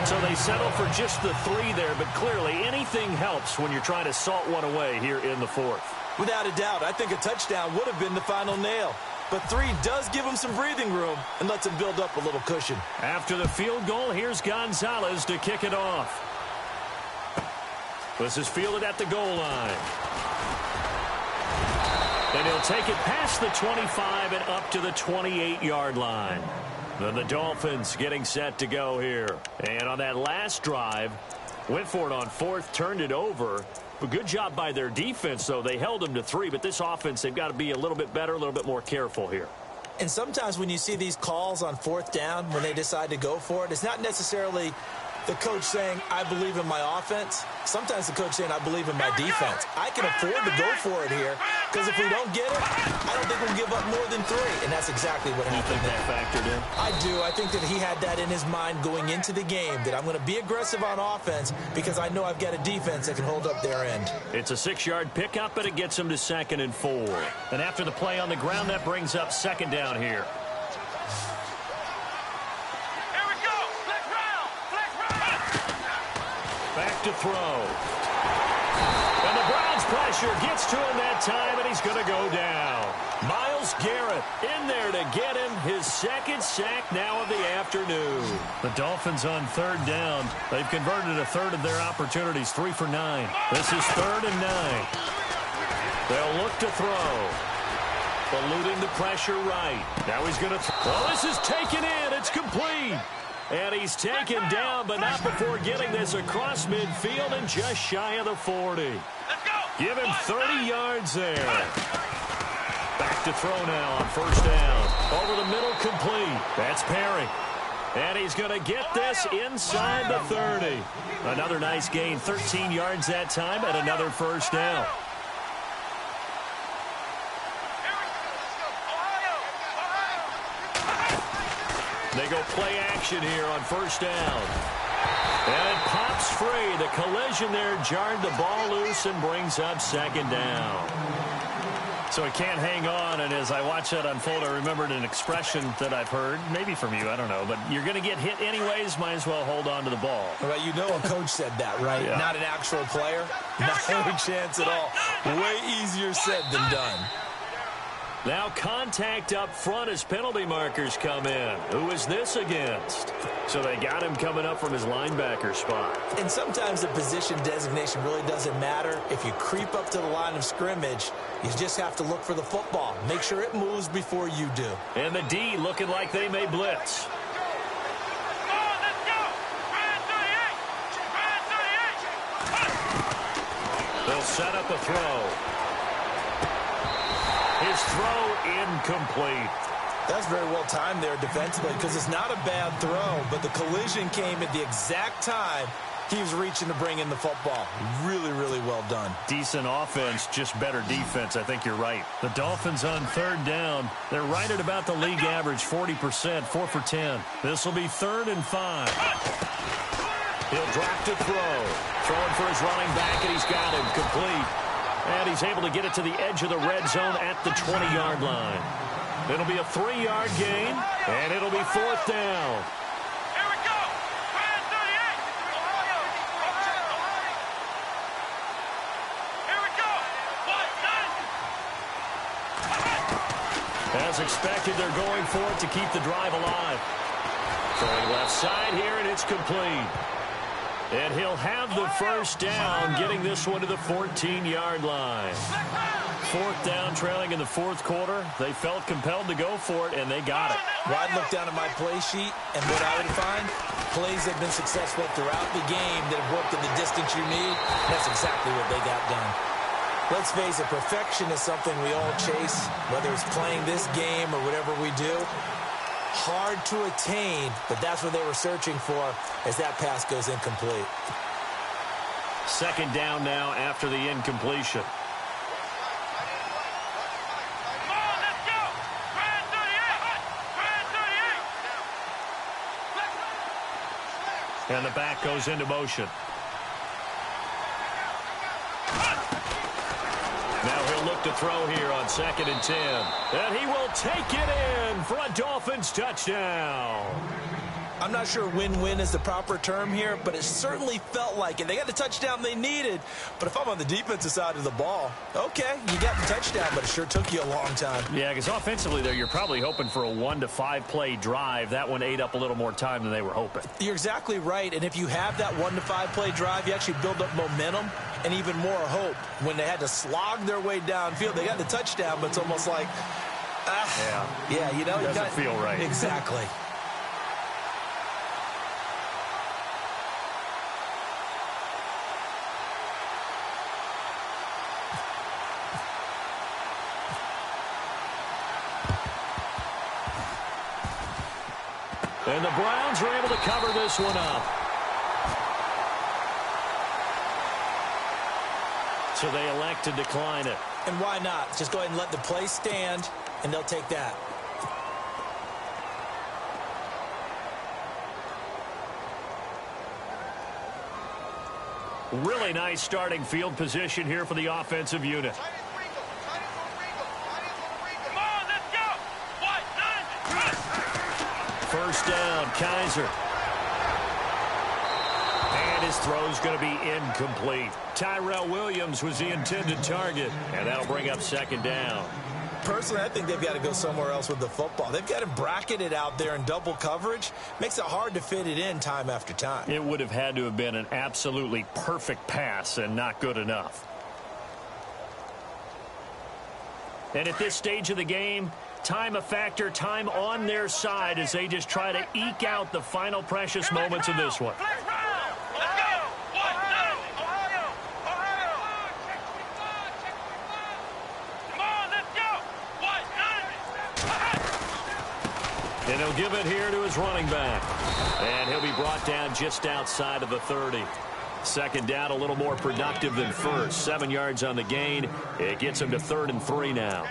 So they settle for just the 3 there, but clearly anything helps when you're trying to salt one away here in the fourth. Without a doubt, I think a touchdown would have been the final nail. But 3 does give him some breathing room and lets him build up a little cushion. After the field goal, here's Gonzalez to kick it off. This is fielded at the goal line. And he'll take it past the 25 and up to the 28-yard line. Then the Dolphins getting set to go here. And on that last drive, went for it on fourth, turned it over. A good job by their defense, though. They held them to 3, but this offense, they've got to be a little bit better, a little bit more careful here. And sometimes when you see these calls on fourth down, when they decide to go for it, it's not necessarily The coach saying, I believe in my offense. Sometimes the coach saying, I believe in my defense. I can afford to go for it here because if we don't get it, I don't think we'll give up more than 3. And that's exactly what happened. You think that factored in? I do. I think that he had that in his mind going into the game, that I'm going to be aggressive on offense because I know I've got a defense that can hold up their end. It's a 6-yard pickup, but it gets him to 2nd and 4. And after the play on the ground, that brings up 2nd down here. Back to throw. And the Browns' pressure gets to him that time, and he's going to go down. Myles Garrett in there to get him his 2nd sack now of the afternoon. The Dolphins on 3rd down. They've converted a third of their opportunities, 3 for 9. This is 3rd and 9. They'll look to throw. Eluding the pressure right. Now he's going to throw. Well, this is taken in. It's complete. And he's taken down, but not before getting this across midfield and just shy of the 40. Give him 30 yards there. Back to throw now on 1st down. Over the middle, complete. That's Perry. And he's going to get this inside the 30. Another nice gain, 13 yards that time, and another 1st down. They go play action here on 1st down. And it pops free. The collision there jarred the ball loose and brings up 2nd down. So he can't hang on, and as I watch that unfold, I remembered an expression that I've heard, maybe from you, I don't know, but you're going to get hit anyways, might as well hold on to the ball. Well, you know a coach said that, right? Yeah. Not an actual player. Not any chance at all. Way easier said than done. Now contact up front as penalty markers come in. Who is this against? So they got him coming up from his linebacker spot. And sometimes the position designation really doesn't matter. If you creep up to the line of scrimmage, you just have to look for the football. Make sure it moves before you do. And the D looking like they may blitz. They'll set up a throw. His throw incomplete. That's very well timed there defensively because it's not a bad throw, but the collision came at the exact time he was reaching to bring in the football. Really, really well done. Decent offense, just better defense. I think you're right. The Dolphins on 3rd down. They're right at about the league average, 40%, 4 for 10. This will be 3rd and 5. He'll drop to throw. Throwing for his running back, and he's got him complete. And he's able to get it to the edge of the red zone at the 20-yard line. It'll be a 3-yard gain, and it'll be 4th down. Here we go. 38. Here we go. As expected, they're going for it to keep the drive alive. Throwing left side here, and it's complete. And he'll have the 1st down, getting this one to the 14-yard line. 4th down, trailing in the 4th quarter. They felt compelled to go for it, and they got it. Well, I'd look down at my play sheet, and what I would find, plays that have been successful throughout the game that have worked in the distance you need. That's exactly what they got done. Let's face it, perfection is something we all chase, whether it's playing this game or whatever we do. Hard to attain, but that's what they were searching for as that pass goes incomplete. 2nd down now after the incompletion. And the back goes into motion. Now he'll look to throw here on 2nd and 10. And he will take it in for a Dolphins touchdown. I'm not sure win-win is the proper term here, but it certainly felt like it. They got the touchdown they needed, but if I'm on the defensive side of the ball, okay, you got the touchdown, but it sure took you a long time. Yeah, because offensively there, you're probably hoping for a 1 to 5 play drive. That one ate up a little more time than they were hoping. You're exactly right, and if you have that 1 to 5 play drive, you actually build up momentum and even more hope. When they had to slog their way downfield, they got the touchdown, but it's almost like, yeah, you know, it doesn't feel right. Exactly. And the Browns are able to cover this one up. So they elect to decline it. And why not? Just go ahead and let the play stand, and they'll take that. Really nice starting field position here for the offensive unit. Come on, let's go. What? First down, Kaiser. And his throw's going to be incomplete. Tyrell Williams was the intended target, and that'll bring up second down. Personally, I think they've got to go somewhere else with the football. They've got to bracket it out there in double coverage. Makes it hard to fit it in time after time. It would have had to have been an absolutely perfect pass and not good enough. And at this stage of the game, time a factor, time on their side as they just try to eke out the final precious moments of this one. Let's go. What? Ohio. Come on, let's go. What? And he'll give it here to his running back. And he'll be brought down just outside of the 30. Second down, a little more productive than first. 7 yards on the gain. It gets him to 3rd and 3 now.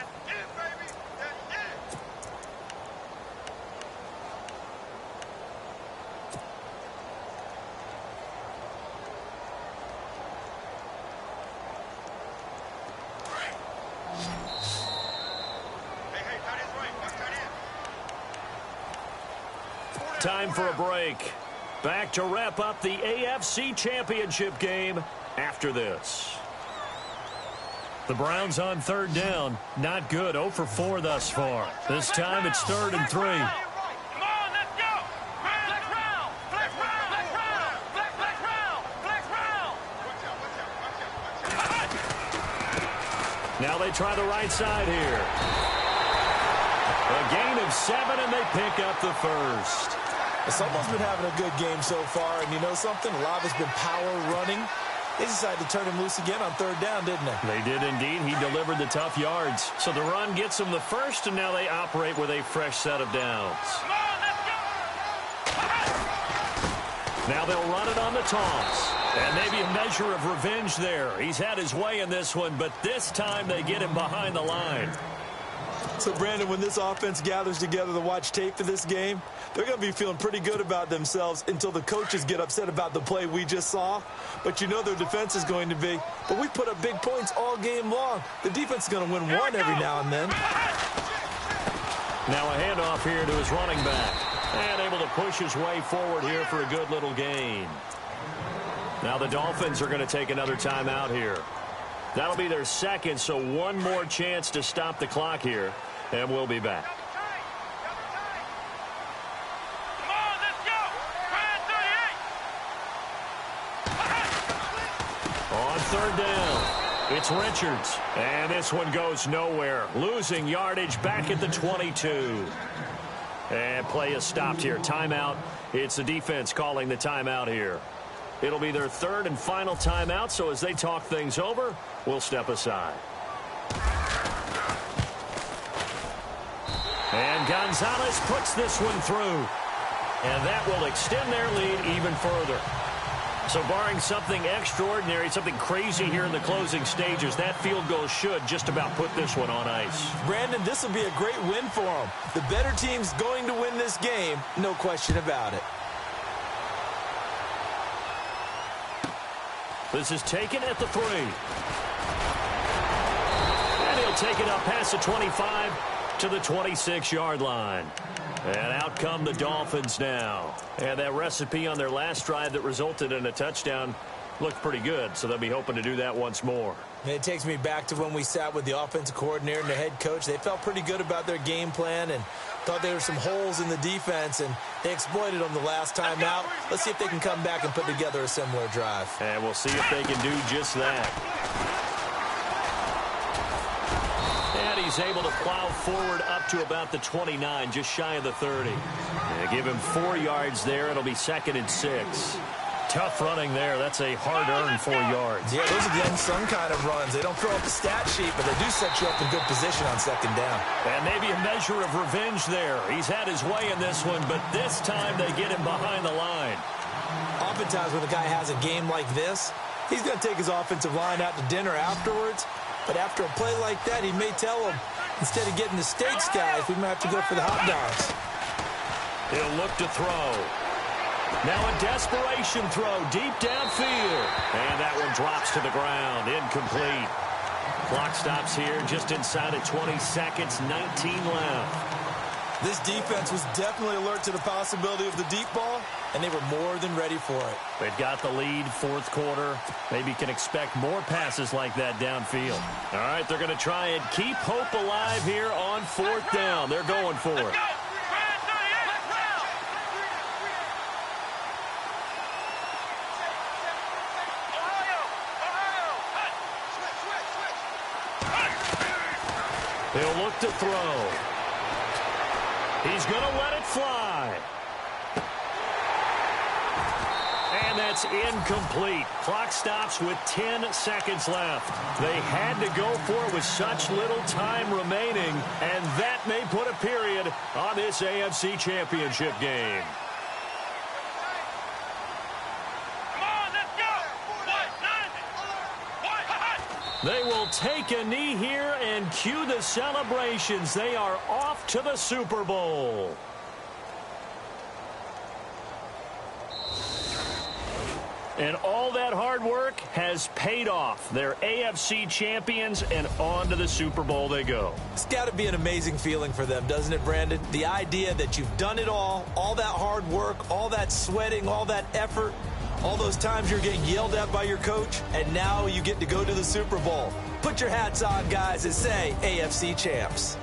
Time for a break. Back to wrap up the AFC Championship game after this. The Browns on 3rd down. Not good. 0 for 4 thus far. This time it's 3rd and 3. Come on, let's go. Flex round. Flex round. Flex round. Flex round. Flex round. Now they try the right side here. A gain of 7, and they pick up the first. Someone's been having a good game so far, and you know something? A lot has been power running. They decided to turn him loose again on 3rd down, didn't they? They did indeed. He delivered the tough yards. So the run gets them the first, and now they operate with a fresh set of downs. Come on, let's go. Now they'll run it on the toss. And maybe a measure of revenge there. He's had his way in this one, but this time they get him behind the line. So, Brandon, when this offense gathers together to watch tape for this game, they're going to be feeling pretty good about themselves until the coaches get upset about the play we just saw. But you know their defense is going to be, but we put up big points all game long. The defense is going to win one every now and then. Now a handoff here to his running back. And able to push his way forward here for a good little gain. Now the Dolphins are going to take another timeout here. That'll be their second, so one more chance to stop the clock here. And we'll be back. Come on, let's go. Brand 38. On 3rd down, it's Richards. And this one goes nowhere. Losing yardage back at the 22. And play is stopped here. Timeout. It's the defense calling the timeout here. It'll be their 3rd and final timeout, so as they talk things over, we'll step aside. And Gonzalez puts this one through. And that will extend their lead even further. So barring something extraordinary, something crazy here in the closing stages, that field goal should just about put this one on ice. Brandon, this will be a great win for them. The better team's going to win this game, no question about it. This is taken at the 3. And he'll take it up past the 25 to the 26-yard line. And out come the Dolphins now. And that recipe on their last drive that resulted in a touchdown looked pretty good, so they'll be hoping to do that once more. And it takes me back to when we sat with the offensive coordinator and the head coach. They felt pretty good about their game plan and thought there were some holes in the defense, and they exploited them the last time out. Let's see if they can come back and put together a similar drive. And we'll see if they can do just that. And he's able to plow forward up to about the 29, just shy of the 30. And give him 4 yards there. It'll be 2nd and 6. Tough running there. That's a hard-earned 4 yards. Yeah, those are the unsung kind of runs. They don't throw up the stat sheet, but they do set you up in good position on 2nd down. And maybe a measure of revenge there. He's had his way in this one, but this time they get him behind the line. Oftentimes when a guy has a game like this, He's going to take his offensive line out to dinner afterwards. But after a play like that, he may tell them, instead of getting the steaks, guys, we might have to go for the hot dogs. He'll look to throw. Now a desperation throw deep downfield. And that one drops to the ground. Incomplete. Clock stops here just inside of 20 seconds, 19 left. This defense was definitely alert to the possibility of the deep ball, and they were more than ready for it. They've got the lead, fourth quarter. Maybe can expect more passes like that downfield. All right, they're going to try and keep hope alive here on fourth down. They're going for it. He'll look to throw. He's going to let it fly. And that's incomplete. Clock stops with 10 seconds left. They had to go for it with such little time remaining, and that may put a period on this AFC Championship game. They will take a knee here and cue the celebrations. They are off to the Super Bowl. And all that hard work has paid off. They're AFC champions, and on to the Super Bowl they go. It's got to be an amazing feeling for them, doesn't it, Brandon? The idea that you've done it all that hard work, all that sweating, all that effort, all those times you're getting yelled at by your coach, and now you get to go to the Super Bowl. Put your hats on, guys, and say AFC champs.